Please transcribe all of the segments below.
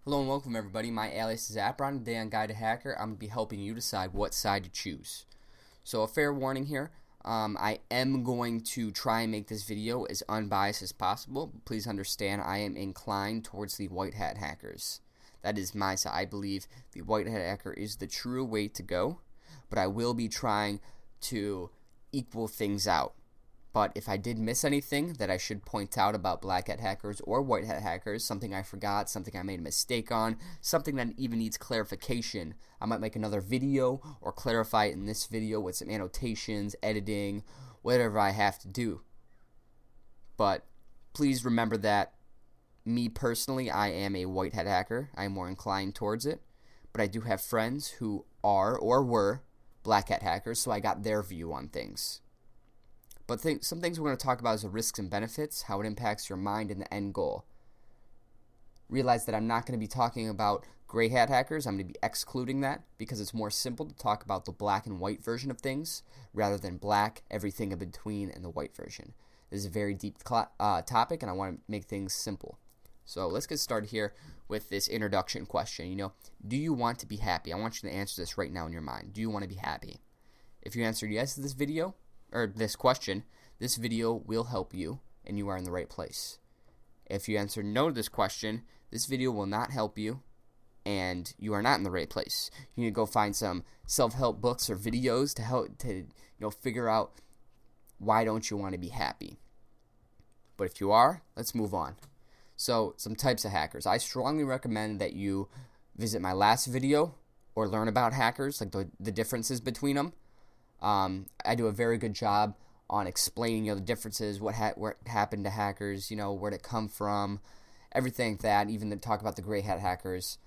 Hello and welcome everybody. My alias is Apron. Today on Guide to Hacker, I'm going to be helping you decide what side to choose. So a fair warning here, I am going to try and make this video as unbiased as possible. Please understand I am inclined towards the white hat hackers. That is my side. I believe the white hat hacker is the true way to go, but I will be trying to equal things out. But if I did miss anything that I should point out about black hat hackers or white hat hackers, something I forgot, something I made a mistake on, something that even needs clarification, I might make another video or clarify it in this video with some annotations, editing, whatever I have to do. But please remember that me personally, I am a white hat hacker. I am more inclined towards it. But I do have friends who are or were black hat hackers, so I got their view on things. But some things we're going to talk about is the risks and benefits, how it impacts your mind and the end goal. Realize that I'm not going to be talking about gray hat hackers. I'm going to be excluding that because it's more simple to talk about the black and white version of things rather than black, everything in between, and the white version. This is a very deep topic, and I want to make things simple. So let's get started here with this introduction question. Do you want to be happy? I want you to answer this right now in your mind. Do you want to be happy? If you answered yes to this video, or this question, this video will help you and you are in the right place. If you answer no to this question, this video will not help you and you are not in the right place. You need to go find some self-help books or videos to help to figure out why don't you want to be happy. But if you are, let's move on. So, some types of hackers. I strongly recommend that you visit my last video or learn about hackers, like the differences between them. I do a very good job on explaining the differences, what happened to hackers, where it come from, everything like that, even to talk about the gray hat hackers.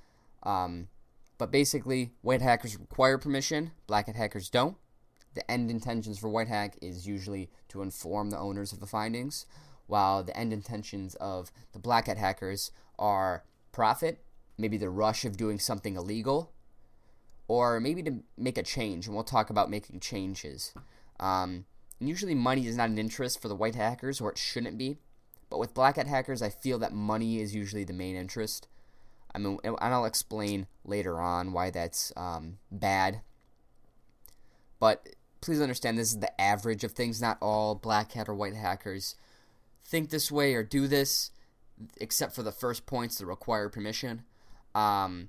But basically, white hackers require permission, black hat hackers don't. The end intentions for white hack is usually to inform the owners of the findings, while the end intentions of the black hat hackers are profit, maybe the rush of doing something illegal, or maybe to make a change, and we'll talk about making changes. And usually money is not an interest for the white hackers, or it shouldn't be. But with black hat hackers, I feel that money is usually the main interest. And I'll explain later on why that's bad. But please understand this is the average of things. Not all black hat or white hackers think this way or do this, except for the first points that require permission. But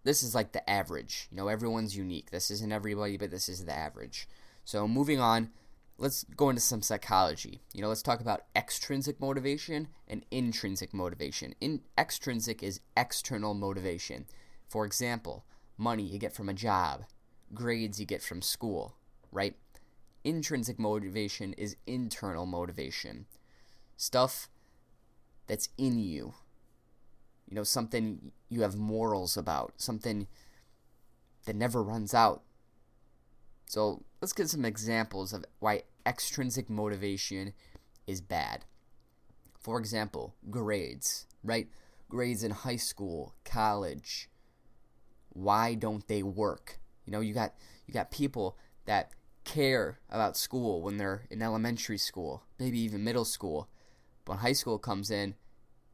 this is like the average. Everyone's unique. This isn't everybody, but this is the average. So moving on, let's go into some psychology. Let's talk about extrinsic motivation and intrinsic motivation. Extrinsic is external motivation. For example, money you get from a job, grades you get from school, right? Intrinsic motivation is internal motivation. Stuff that's in you. Something you have morals about, something that never runs out. So let's get some examples of why extrinsic motivation is bad. For example, grades, right? Grades in high school, college. Why don't they work? You got people that care about school when they're in elementary school, maybe even middle school. But when high school comes in,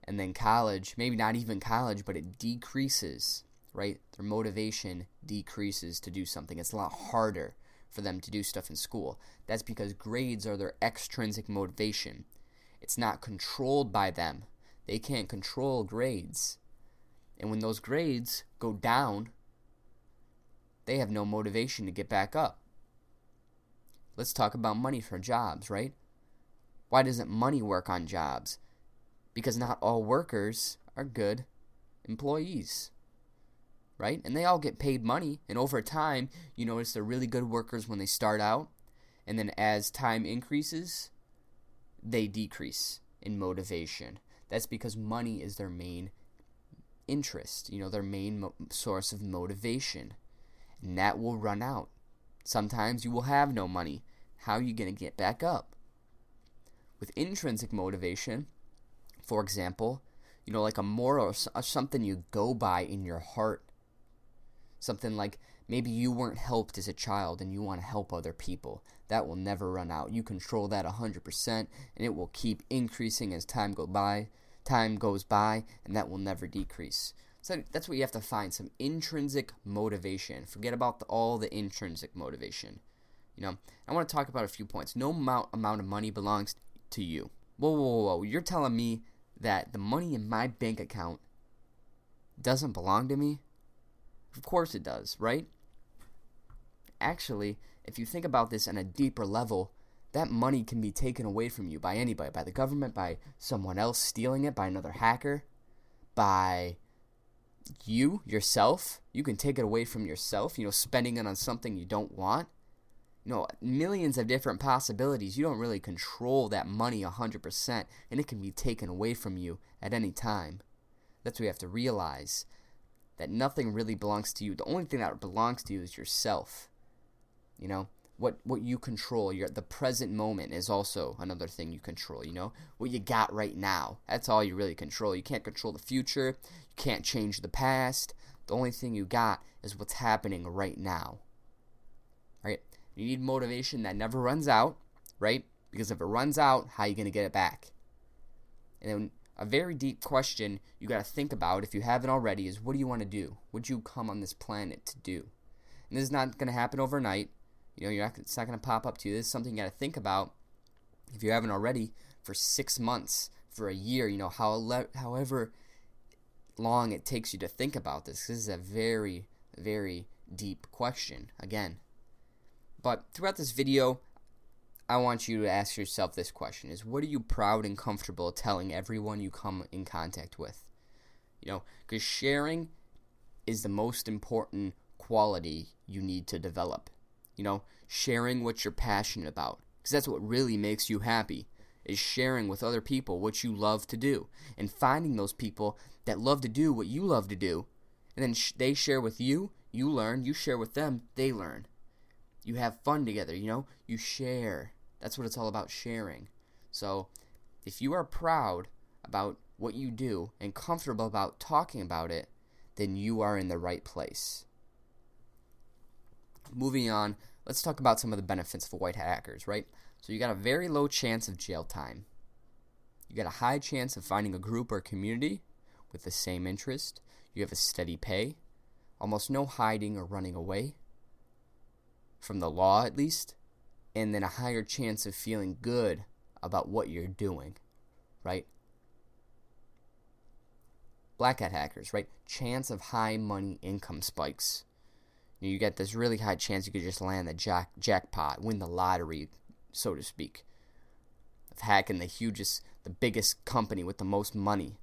and then college, maybe not even college, but it decreases, right? Their motivation decreases to do something. It's a lot harder for them to do stuff in school. That's because grades are their extrinsic motivation. It's not controlled by them. They can't control grades. And when those grades go down, they have no motivation to get back up. Let's talk about money for jobs, right? Why doesn't money work on jobs? Because not all workers are good employees, right? And they all get paid money, and over time, you notice they're really good workers when they start out, and then as time increases, they decrease in motivation. That's because money is their main interest, their main source of motivation, and that will run out. Sometimes you will have no money. How are you going to get back up? With intrinsic motivation, for example, like a moral or something you go by in your heart. Something like maybe you weren't helped as a child and you want to help other people. That will never run out. You control that 100% and it will keep increasing as time time goes by, and that will never decrease. So that's what you have to find, some intrinsic motivation. Forget about all the intrinsic motivation. I want to talk about a few points. No amount of money belongs to you. Whoa. You're telling me that the money in my bank account doesn't belong to me? Of course it does, right? Actually, if you think about this on a deeper level, that money can be taken away from you by anybody, by the government, by someone else stealing it, by another hacker, by yourself. You can take it away from yourself, spending it on something you don't want. Millions of different possibilities. You don't really control that money 100%, and it can be taken away from you at any time. That's what you have to realize, that nothing really belongs to you. The only thing that belongs to you is yourself. What you control, the present moment is also another thing you control, what you got right now. That's all you really control. You can't control the future. You can't change the past. The only thing you got is what's happening right now. Right? You need motivation that never runs out, right? Because if it runs out, how are you going to get it back? And then a very deep question you got to think about, if you haven't already, is what do you want to do? What did you come on this planet to do? And this is not going to happen overnight. It's not going to pop up to you. This is something you got to think about, if you haven't already, for 6 months, for a year, however long it takes you to think about this. This is a very, very deep question, again. But throughout this video, I want you to ask yourself this question, is what are you proud and comfortable telling everyone you come in contact with? Because sharing is the most important quality you need to develop. Sharing what you're passionate about. Because that's what really makes you happy, is sharing with other people what you love to do. And finding those people that love to do what you love to do. And then they share with you, you learn, you share with them, they learn. You have fun together, you share. That's what it's all about, sharing. So if you are proud about what you do and comfortable about talking about it, then you are in the right place. Moving on, let's talk about some of the benefits of white hat hackers, right? So you got a very low chance of jail time. You got a high chance of finding a group or community with the same interest. You have a steady pay, almost no hiding or running away, from the law at least, and then a higher chance of feeling good about what you're doing, right? Black hat hackers, right? Chance of high money income spikes. You get this really high chance you could just land the jackpot, win the lottery, so to speak, of hacking the biggest company with the most money,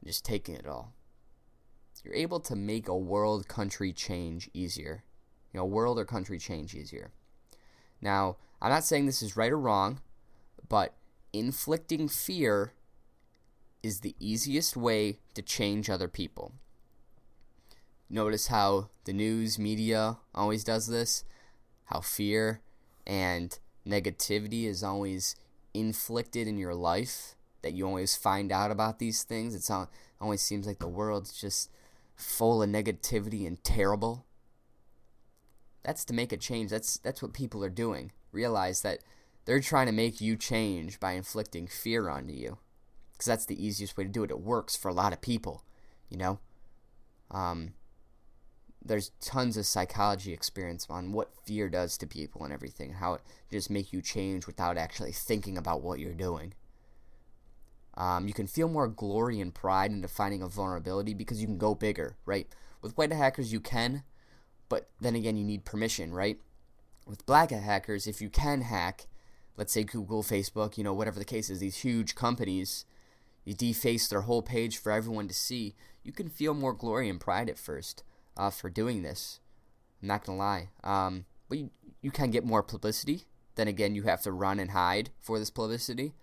and just taking it all. You're able to make a world country change easier. World or country change easier. Now, I'm not saying this is right or wrong, but inflicting fear is the easiest way to change other people. Notice how the news media always does this, how fear and negativity is always inflicted in your life, that you always find out about these things. It always seems like the world's just full of negativity and terrible. That's to make a change. That's what people are doing. Realize that they're trying to make you change by inflicting fear onto you. Because that's the easiest way to do it. It works for a lot of people, There's tons of psychology experience on what fear does to people and everything. How it just make you change without actually thinking about what you're doing. You can feel more glory and pride in defining a vulnerability because you can go bigger, right? With white hat hackers, you can. But then again, you need permission, right? With black hat hackers, if you can hack, let's say Google, Facebook, whatever the case is, these huge companies, you deface their whole page for everyone to see, you can feel more glory and pride at first for doing this. I'm not going to lie. But you can get more publicity. Then again, you have to run and hide for this publicity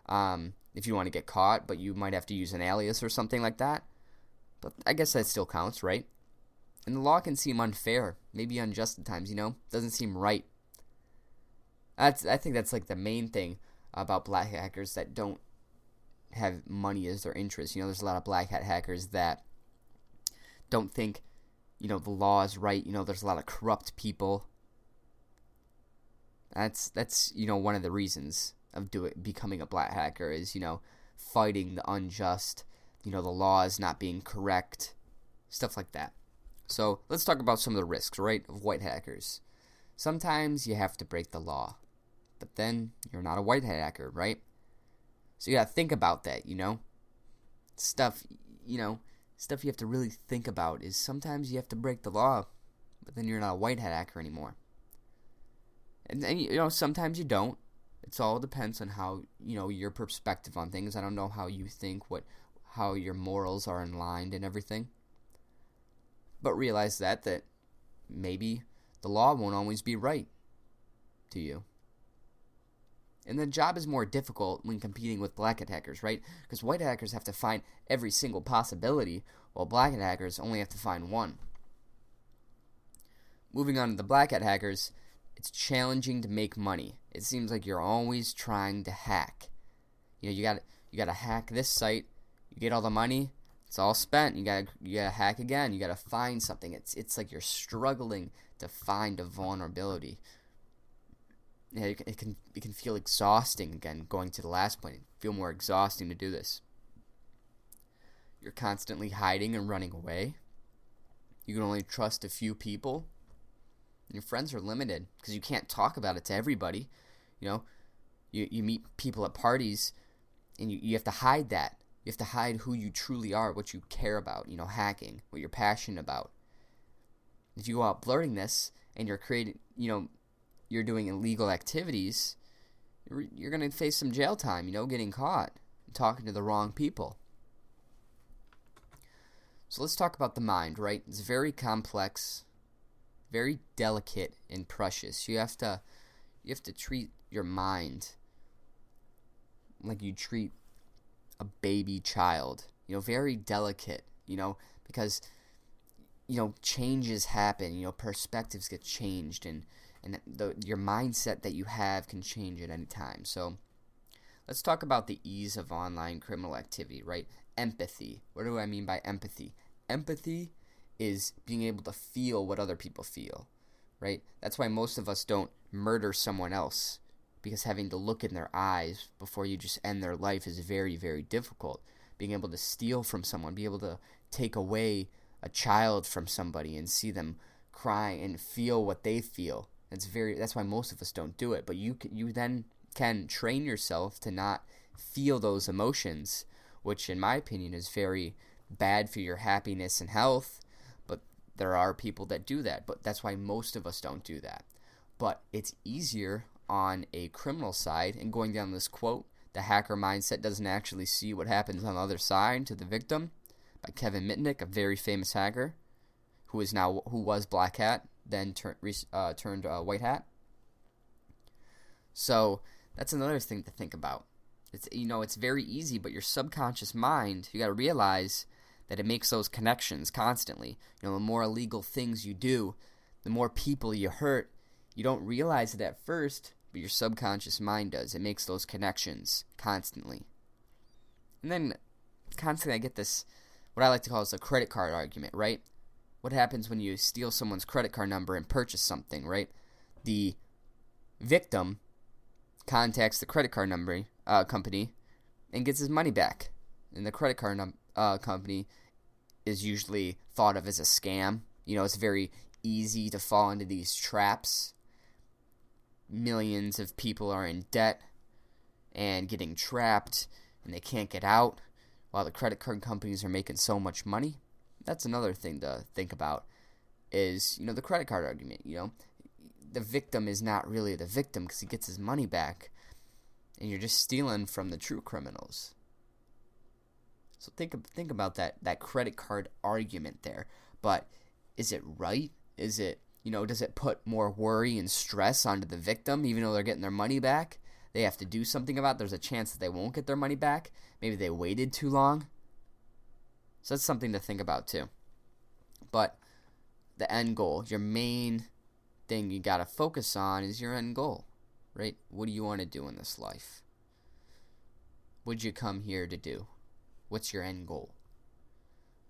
if you want to get caught, but you might have to use an alias or something like that. But I guess that still counts, right? And the law can seem unfair, maybe unjust at times, Doesn't seem right. I think that's like the main thing about black hat hackers that don't have money as their interest. There's a lot of black hat hackers that don't think, the law is right. There's a lot of corrupt people. That's one of the reasons of becoming a black hacker is, fighting the unjust the law is not being correct, stuff like that. So let's talk about some of the risks, right, of white hackers. Sometimes you have to break the law, but then you're not a white hat hacker, right? So you gotta think about that, Stuff you have to really think about is sometimes you have to break the law, but then you're not a white hat hacker anymore. And then, sometimes you don't. It all depends on how, your perspective on things. I don't know how you think, how your morals are in line and everything. But realize that maybe the law won't always be right to you. And the job is more difficult when competing with black hat hackers, right? Because white hackers have to find every single possibility, while black hat hackers only have to find one. Moving on to the black hat hackers, it's challenging to make money. It seems like you're always trying to hack. You got to hack this site. You get all the money. It's all spent. You gotta hack again. You gotta find something. It's like you're struggling to find a vulnerability. Yeah, it can feel exhausting again. Going to the last point, feel more exhausting to do this. You're constantly hiding and running away. You can only trust a few people. Your friends are limited because you can't talk about it to everybody. You meet people at parties, and you have to hide that. You have to hide who you truly are, what you care about, hacking, what you're passionate about. If you go out blurting this and you're creating, you're doing illegal activities, you're going to face some jail time, getting caught, talking to the wrong people. So let's talk about the mind, right? It's very complex, very delicate and precious. You have to treat your mind like you treat a baby child, very delicate, because, changes happen, perspectives get changed, and your mindset that you have can change at any time. So let's talk about the ease of online criminal activity, right? Empathy. What do I mean by empathy? Empathy is being able to feel what other people feel, right? That's why most of us don't murder someone else, because having to look in their eyes before you just end their life is very, very difficult. Being able to steal from someone, be able to take away a child from somebody and see them cry and feel what they feel. That's why most of us don't do it. But you then can train yourself to not feel those emotions, which in my opinion is very bad for your happiness and health. But there are people that do that. But that's why most of us don't do that. But it's easier on a criminal side, and going down this quote, the hacker mindset doesn't actually see what happens on the other side to the victim, by Kevin Mitnick, a very famous hacker who was black hat, then turned white hat. So that's another thing to think about. It's very easy, but your subconscious mind, you got to realize that it makes those connections constantly. The more illegal things you do, the more people you hurt. You don't realize it at first, but your subconscious mind does. It makes those connections constantly. And then constantly I get this, what I like to call is a credit card argument, right? What happens when you steal someone's credit card number and purchase something, right? The victim contacts the credit card company and gets his money back. And the credit card company is usually thought of as a scam. It's very easy to fall into these traps. Millions of people are in debt and getting trapped, and they can't get out while the credit card companies are making so much money. That's another thing to think about is, the credit card argument. The victim is not really the victim because he gets his money back, and you're just stealing from the true criminals. So think about that credit card argument there. But is it right? Is it, does it put more worry and stress onto the victim, even though they're getting their money back? They have to do something about it. There's a chance that they won't get their money back. Maybe they waited too long. So that's something to think about too. But the end goal, your main thing you got to focus on is your end goal, right? What do you want to do in this life? What'd you come here to do? What's your end goal?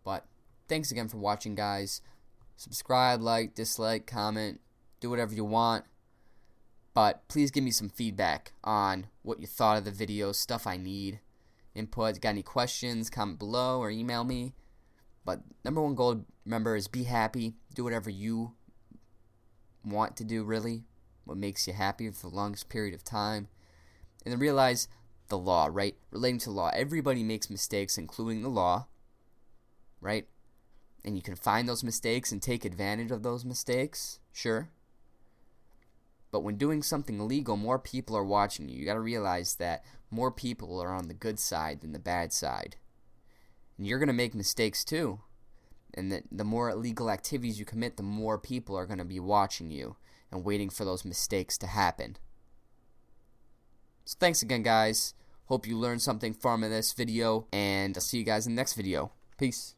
But thanks again for watching, guys. Subscribe, like, dislike, comment, do whatever you want. But please give me some feedback on what you thought of the video, stuff I need. input. Got any questions, comment below or email me. But number one goal, remember, is be happy. Do whatever you want to do, really. What makes you happy for the longest period of time. And then realize the law, right? Relating to law. Everybody makes mistakes, including the law, right? And you can find those mistakes and take advantage of those mistakes, sure. But when doing something illegal, more people are watching you. You got to realize that more people are on the good side than the bad side. And you're going to make mistakes too. And that the more illegal activities you commit, the more people are going to be watching you and waiting for those mistakes to happen. So thanks again, guys. Hope you learned something from this video, and I'll see you guys in the next video. Peace.